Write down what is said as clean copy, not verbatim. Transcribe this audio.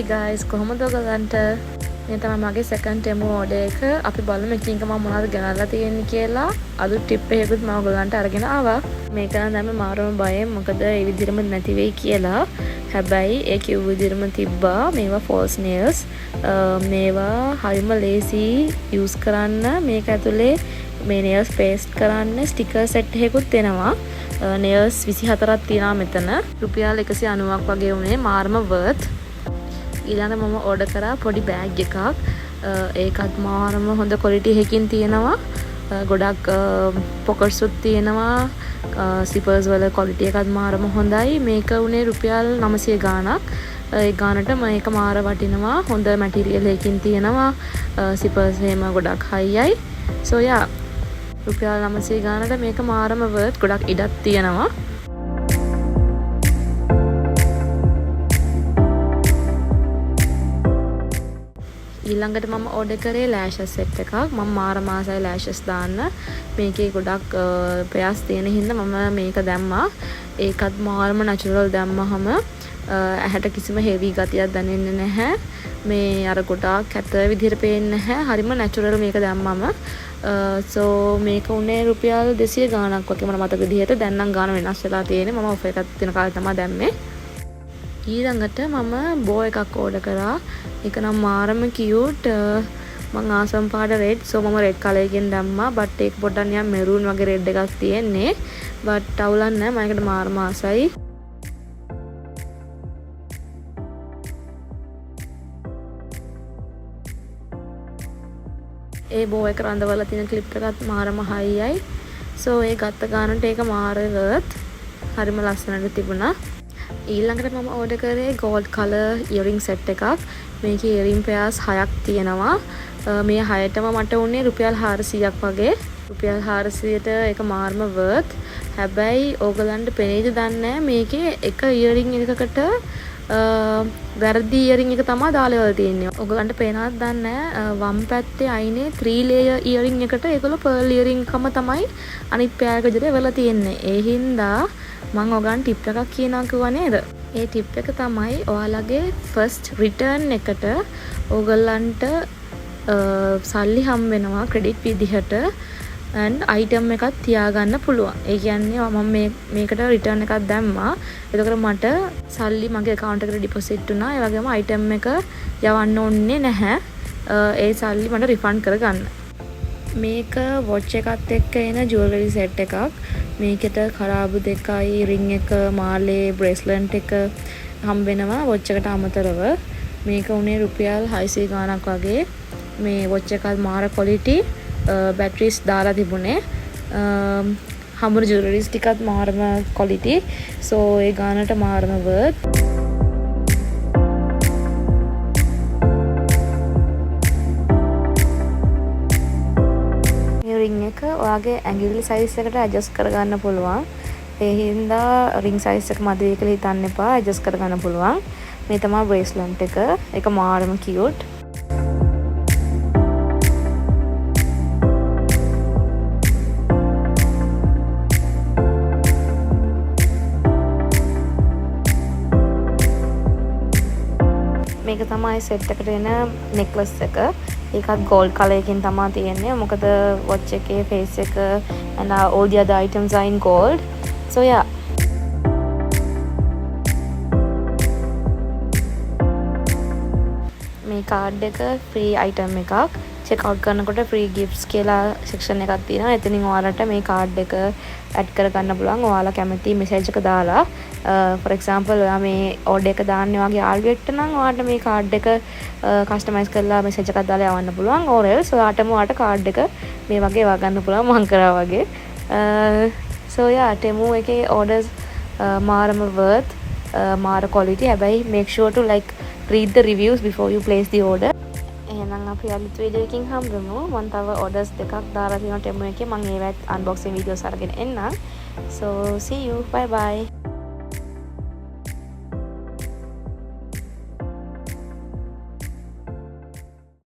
guys, කොහොමද ඔයගලන්ට? මේ තමයි මගේ second Temu order එක. අපි බලමු එකින් එක මම මොනවද ගෙනල්ලා තියෙන්නේ කියලා. අද ටිප් එකකුත් මම ඔයගලන්ට අරගෙන ආවා. මේක නම් දැන් මාරම බයයි. මොකද ඒ විදිහටම නැති වෙයි කියලා. හැබැයි ඒ කිව්ව විදිහටම තිබ්බා. මේවා false nails. මේවා හරිම lazy use කරන්න. මේක ඇතුලේ මේ nails paste කරන්න sticker set එකකුත් එනවා. nails 24ක් තියෙනවා මෙතන. රුපියල් 190ක් වගේ උනේ. මාරම worth. ඊළඟ මම ඕඩර් කරා පොඩි බෑග් එකක්. ඒකත් මාරම හොඳ ක්වොලිටි එකකින් තියෙනවා. ගොඩක් පොකට්ස් උත් තියෙනවා. සිපර්ස් වල ක්වොලිටි එකත් මාරම හොඳයි. මේක උනේ රුපියල් 900 ගාණක්. ඒ ගානට මේක මාර වටිනවා. හොඳ මැටීරියල් එකකින් තියෙනවා. සිපර්ස් එහෙම ගොඩක් හයියි. සෝ යා රුපියල් 900 ගානට මේක මාරම worth. ගොඩක් ඉඩක් තියෙනවා. ඊළඟට මම ඕඩර් කරේ ලෑෂස් සෙට් එකක්. මම මාර මාසයි ලෑෂස් දාන්න. මේකේ ගොඩක් ප්‍රයාස තියෙන හින්දා මම මේක දැම්මා. ඒකත් මාරම නැචරල් දැම්මහම ඇහැට කිසිම හෙවි ගතියක් දැනෙන්නේ නැහැ. මේ අර ගොඩාක් කැත විදිහට පේන්නේ නැහැ. හරිම නැචරල් මේක දැම්මම. සෝ මේක උනේ රුපියල් 200 ගාණක් වගේ මම මතක විදිහට. දැන් නම් ගාණ වෙනස් වෙලා තියෙන්නේ. මම ඔෆර් එකක් තියෙන කාලේ තමයි දැම්මේ. ඊළඟට මම බෝ එකක් ඕඩර් කරා. ඒක නම් මාරම කියුට්. මං ආසම් පාට රෙඩ්. සෝ මම රෙඩ් කලර් එකෙන් දැම්මා. බට් ඒක පොඩ්ඩක් නිකන් මෙරූන් වගේ රෙඩ් එකක් තියෙන්නේ. බට් අවුලක් නැහැ. මම ඒකට මාරම ආසයි. ඒ බෝ එක රඳවලා තියෙන ක්ලිප් එකත් මාරම හයියි. සෝ ඒ ගත්ත ගානට ඒක මාර worth. හරිම ලස්සනට තිබුණා. ඊළඟට මම ඕඩර් කරේ gold color earring set එකක්. මේකේ earring pairs 6ක් තියෙනවා. මේ 6ටම මට උනේ රුපියල් 400ක් වගේ. රුපියල් 400ට ඒක මාර්ම worth. හැබැයි ඕගලන්ට පෙනේද දන්නේ නැහැ මේකේ එක earring එකකට වැරදි earring එක තමයි දාලා තියෙන්නේ. ඕගලන්ට පේනවද දන්නේ නැහැ. වම් පැත්තේ අයිනේ 3 layer earring එකට ඒගොල්ලෝ pearl earring කම තමයි අනිත් pair එක විදිහට වෙලා තියෙන්නේ. ඒ හින්දා මම ඔයගන් ටිප් එකක් කියනවා කිව්වා නේද? ඒ ටිප් එක තමයි ඔයාලගේ ෆස්ට් රිටර්න් එකට ඕගලන්ට සල්ලි හම් වෙනවා ක්‍රෙඩිට් විදිහට and item එකක් තියාගන්න පුළුවන්. ඒ කියන්නේ මම මේකට රිටර්න් එකක් දැම්මා. එතකොට මට සල්ලි මගේ account එකට deposit වුණා. ඒ වගේම item එක යවන්න ඕනේ නැහැ. ඒ සල්ලි මට refund කරගන්න. මේක watch එකත් එක්ක එන jewelry set එකක්. මේකට කරාබු දෙකයි ring එක මාලේ bracelet එක හම් වෙනවා watch එකට අමතරව. මේක උනේ රුපියල් 600 ගාණක් වගේ. මේ watch එකත් මාර quality batteries දාලා තිබුණේ. හම්බුන jewelries ටිකත් මාරම quality. so ඒ ගානට මාරම worth. ring එක ඔයාගේ ඇඟිලි size එකට adjust කරගන්න පුළුවන්. ඒ හින්දා ring size එක මදි කියලා හිතන්න එපා. adjust කරගන්න පුළුවන්. මේ තමයි bracelet එක. ඒක මාරම cute. මේක තමයි set එකට එන necklace එක. ඒකත් gold color එකකින් තමයි තියෙන්නේ. මොකද watch එකේ face එක and all the other items are in gold. So yeah. මේ card එක free item එකක්. check out කරනකොට free gifts කියලා section එකක් තියෙනවා. එතනින් ඔයාලට මේ card එක add කරගන්න පුළුවන්. ඔයාලා කැමති message එක දාලා for example ඔයා මේ order එක දාන්නේ වගේ ආල්ගෙට් නම් ඔයාලට මේ card එක customize කරලා message එකක් දාලා යවන්න පුළුවන්. or else ඔයාටම ඔයාට card එක මේ වගේ වගන්න පුළුවන් මං කරා වගේ. so yeah Temu එකේ orders මාරම worth. මාර quality. හැබැයි make sure to like read the reviews before you place the order. එහෙනම් අපි අලුත් වීඩියෝ එකකින් හම්බෙමු. මම තව orders දෙකක් දාලා තියෙනවා Temu එකේ. මම ඒවත් unboxing videos අරගෙන එන්නම්. so see you. bye bye.